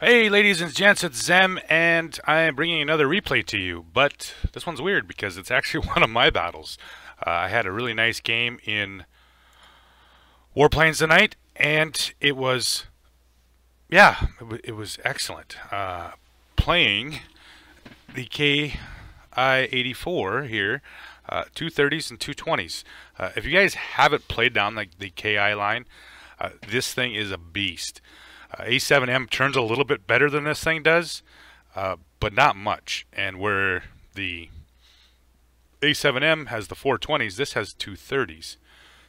Hey ladies and gents, it's Zem, and I am bringing another replay to you, but this one's weird because it's actually one of my battles. I had a really nice game in Warplanes tonight, and it was, it was excellent. Playing the Ki-84 here, 230s and 220s. If you guys haven't played down like the Ki line, this thing is a beast. A7M turns a little bit better than this thing does, but not much. And where the A7M has the 420s, this has 230s.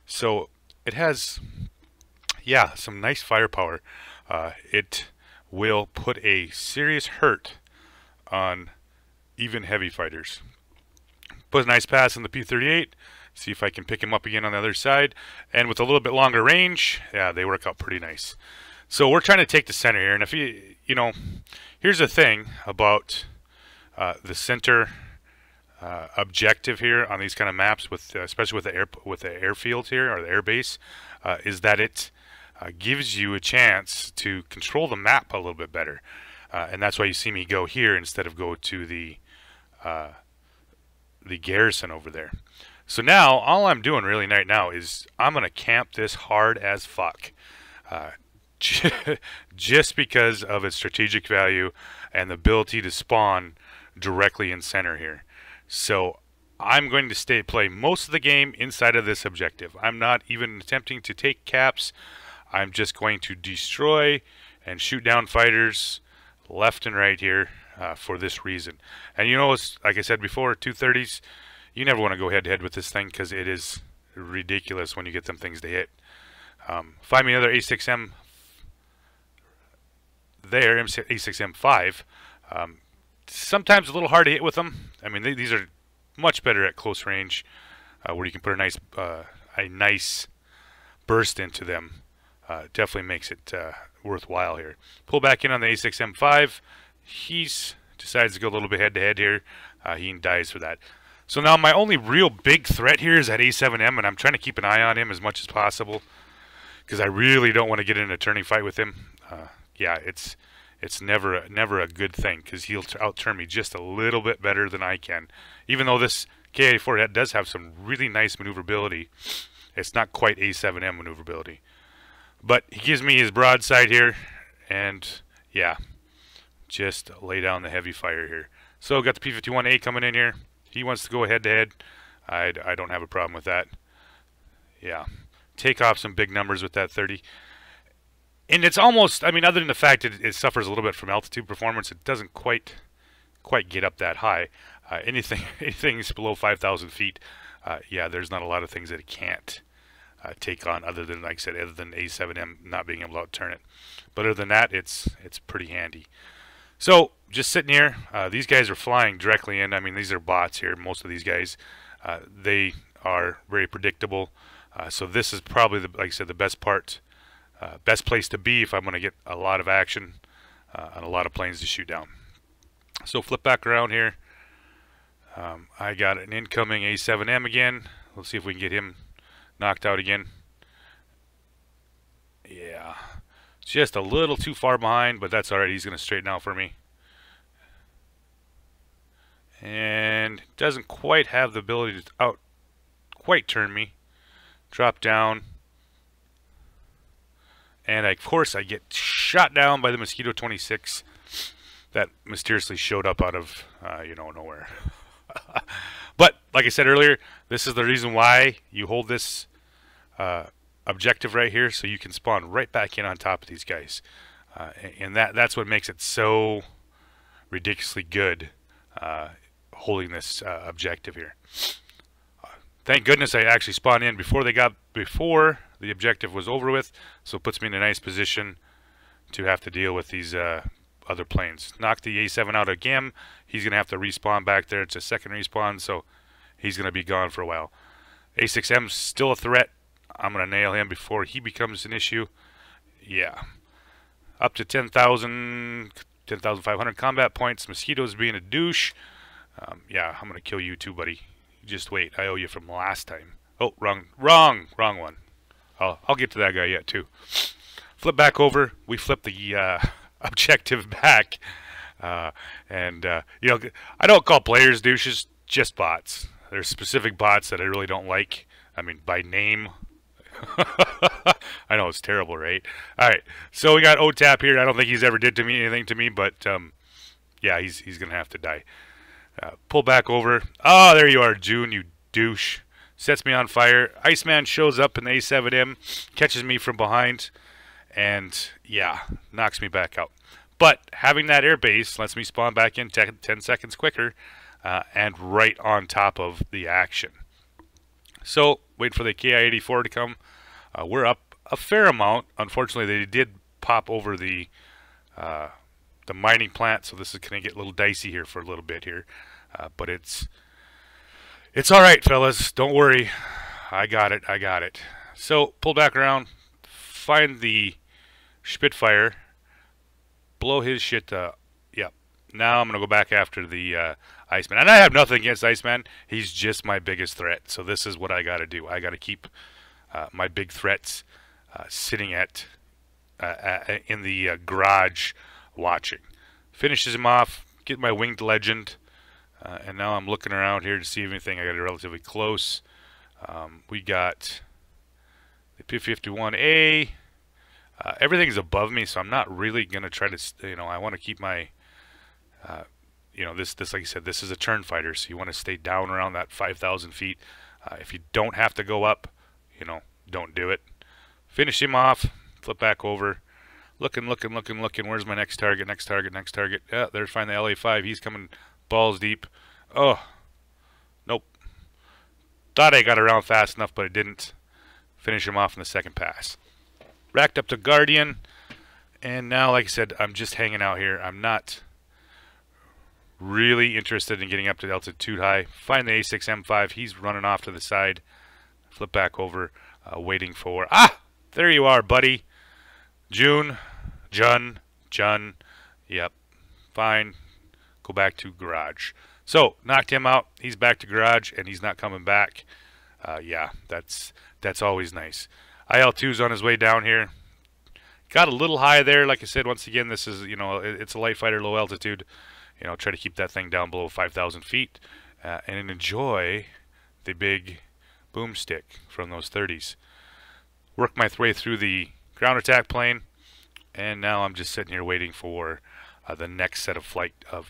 So it has, yeah, some nice firepower. It will put a serious hurt on even heavy fighters. Put a nice pass in the P-38. See if I can pick him up again on the other side. And with a little bit longer range, yeah, they work out pretty nice. So we're trying to take the center here, and if you know, here's the thing about the center objective here on these kind of maps, with especially with the airfield here or the air base, is that it gives you a chance to control the map a little bit better, and that's why you see me go here instead of go to the garrison over there. So now all I'm doing really right now is I'm gonna camp this hard as fuck. Just because of its strategic value and the ability to spawn directly in center here. So I'm going to play most of the game inside of this objective. I'm not even attempting to take caps. I'm just going to destroy and shoot down fighters left and right here for this reason. And you know, like I said before, 230s, you never want to go head to head with this thing because it is ridiculous when you get them things to hit. Find me another A6M there, A6M5. Sometimes a little hard to hit with them. I mean, these are much better at close range, where you can put a nice burst into them. Definitely makes it worthwhile here. Pull back in on the A6M5. He's decides to go a little bit head to head here. He dies for that. So now my only real big threat here is that A7M, and I'm trying to keep an eye on him as much as possible because I really don't want to get in a turning fight with him. Yeah, it's never a good thing because he'll outturn me just a little bit better than I can. Even though this Ki-84 does have some really nice maneuverability, it's not quite A7M maneuverability. But he gives me his broadside here, and yeah, just lay down the heavy fire here. So got the P-51A coming in here. He wants to go head to head. I don't have a problem with that. Yeah, take off some big numbers with that 30. And it's almost, I mean, other than the fact that it suffers a little bit from altitude performance, it doesn't quite get up that high. Anything's below 5,000 feet, yeah, there's not a lot of things that it can't take on, other than, like I said, other than A7M not being able to outturn it. But other than that, it's pretty handy. So just sitting here, these guys are flying directly in. I mean, these are bots here. Most of these guys, they are very predictable. So this is probably, like I said, the best part. Best place to be if I'm going to get a lot of action and a lot of planes to shoot down. So flip back around here. I got an incoming A7M again. Let's see if we can get him knocked out again. Yeah, just a little too far behind, but that's alright. He's going to straighten out for me. And doesn't quite have the ability to quite turn me. Drop down. And of course I get shot down by the Mosquito 26 that mysteriously showed up out of, nowhere. But like I said earlier, this is the reason why you hold this objective right here, so you can spawn right back in on top of these guys. And that's what makes it so ridiculously good, holding this objective here. Thank goodness I actually spawned in before the objective was over with, so it puts me in a nice position to have to deal with these other planes. Knock the A7 out again. He's going to have to respawn back there. It's a second respawn, so he's going to be gone for a while. A6M's still a threat. I'm going to nail him before he becomes an issue. Yeah. Up to 10,000, 10,500 combat points. Mosquito's being a douche. Yeah, I'm going to kill you too, buddy. Just wait. I owe you from last time. Oh, wrong one. I'll get to that guy yet too. Flip back over. We flip the objective back. You know, I don't call players douches, just bots. There's specific bots that I really don't like. I mean, by name. I know it's terrible, right? All right, so we got OTAP here. I don't think he's ever did to me anything to me, but yeah, he's gonna have to die. Pull back over. Oh, there you are, June, you douche. Sets me on fire. Iceman shows up in the A7M, catches me from behind, and yeah, knocks me back out. But having that air base lets me spawn back in 10 seconds quicker and right on top of the action. So, wait for the Ki-84 to come. We're up a fair amount. Unfortunately, they did pop over the mining plant, so this is going to get a little dicey here for a little bit here. But it's all right, fellas. Don't worry. I got it. I got it. So, pull back around. Find the Spitfire. Blow his shit up. Yep. Now I'm going to go back after the Iceman. And I have nothing against Iceman. He's just my biggest threat. So this is what I got to do. I got to keep my big threats sitting in the garage watching. Finishes him off. Get my winged legend. And now I'm looking around here to see if anything. I got it relatively close. We got the P-51A. Everything's above me, so I'm not really going to try to, you know, I want to keep my, you know, this, like I said, this is a turn fighter, so you want to stay down around that 5,000 feet. If you don't have to go up, you know, don't do it. Finish him off, flip back over, looking. Where's my next target? Next target. Yeah, there's finally the LA-5. He's coming balls deep. Oh, nope. Thought I got around fast enough, but I didn't. Finish him off in the second pass. Racked up to Guardian, and now, like I said, I'm just hanging out here. I'm not really interested in getting up to altitude high. Find the A6M5. He's running off to the side. Flip back over, waiting for... Ah! There you are, buddy. Jun. Yep. Fine. Go back to garage. So, knocked him out. He's back to garage, and he's not coming back. Yeah, that's always nice. IL-2's on his way down here. Got a little high there. Like I said, once again, this is, you know, it's a light fighter, low altitude. You know, try to keep that thing down below 5,000 feet and enjoy the big boomstick from those 30s. Work my way through the ground attack plane, and now I'm just sitting here waiting for the next set of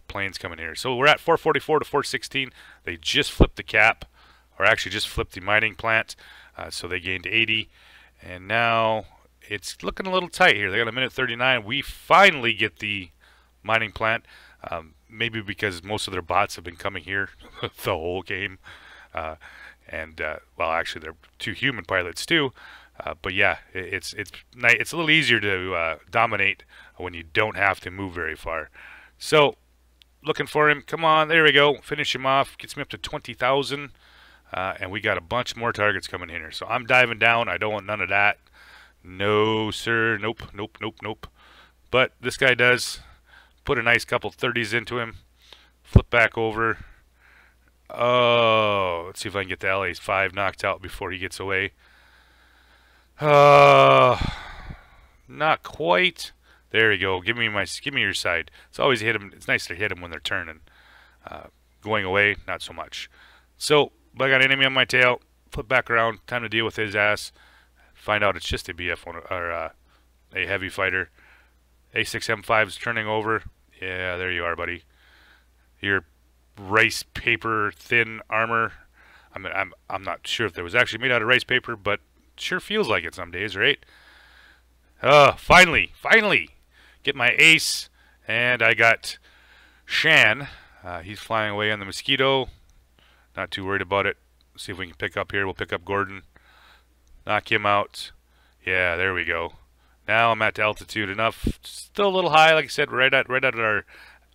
planes coming here. So we're at 444 to 416. They just flipped the cap, or actually just flipped the mining plant, so they gained 80. And now it's looking a little tight here. They got a minute 39. We finally get the mining plant. Maybe because most of their bots have been coming here the whole game. Well, actually, they're 2 human pilots too. But yeah, it's a little easier to dominate when you don't have to move very far. So, looking for him. Come on, there we go. Finish him off. Gets me up to 20,000. And we got a bunch more targets coming in here. So I'm diving down. I don't want none of that. No, sir. Nope. But this guy does. Put a nice couple 30s into him. Flip back over. Oh, let's see if I can get the LA-5 knocked out before he gets away. Not quite. There you go. Give me your side. It's always hit him. It's nice to hit him when they're turning. Going away, not so much. So, I got an enemy on my tail. Flip back around. Time to deal with his ass. Find out it's just a BF1 or a heavy fighter. A6M5's turning over. Yeah, there you are, buddy. Your rice paper thin armor. I mean, I'm not sure if it was actually made out of rice paper, but sure feels like it some days, right? Finally get my ace, and I got Shan. He's flying away on the Mosquito. Not too worried about it. See if we can pick up here. We'll pick up Gordon. Knock him out. Yeah, there we go. Now I'm at altitude enough. Still a little high, like I said, right at our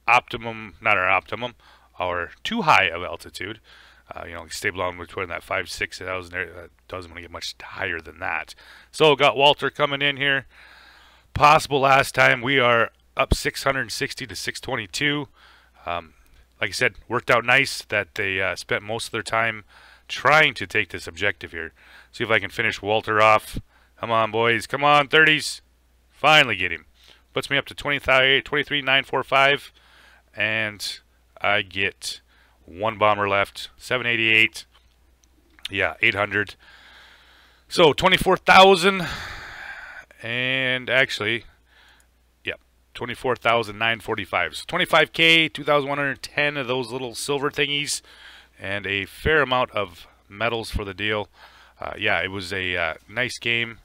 optimum, not our optimum, our too high of altitude. You know, stable on between that 5,000-6,000 there. Doesn't want to get much higher than that. So got Walter coming in here. Possible last time. We are up 660 to 622. Like I said, worked out nice that they spent most of their time trying to take this objective here. See if I can finish Walter off. Come on, boys. Come on, 30s. Finally get him. Puts me up to 23,945, and I get one bomber left. 788. Yeah, 800. So 24,000, and actually, yep, 24,945. So 25K, 2,110 of those little silver thingies, and a fair amount of medals for the deal. Yeah, it was a nice game.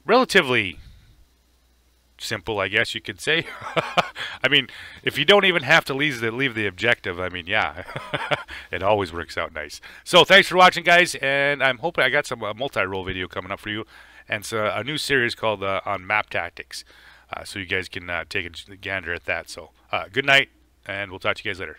Relatively simple, I guess you could say. I mean, if you don't even have to leave the objective, I mean, yeah, it always works out nice. So thanks for watching, guys, and I'm hoping I got some multi-role video coming up for you, and it's a new series called on map tactics, so you guys can take a gander at that. So good night, and we'll talk to you guys later.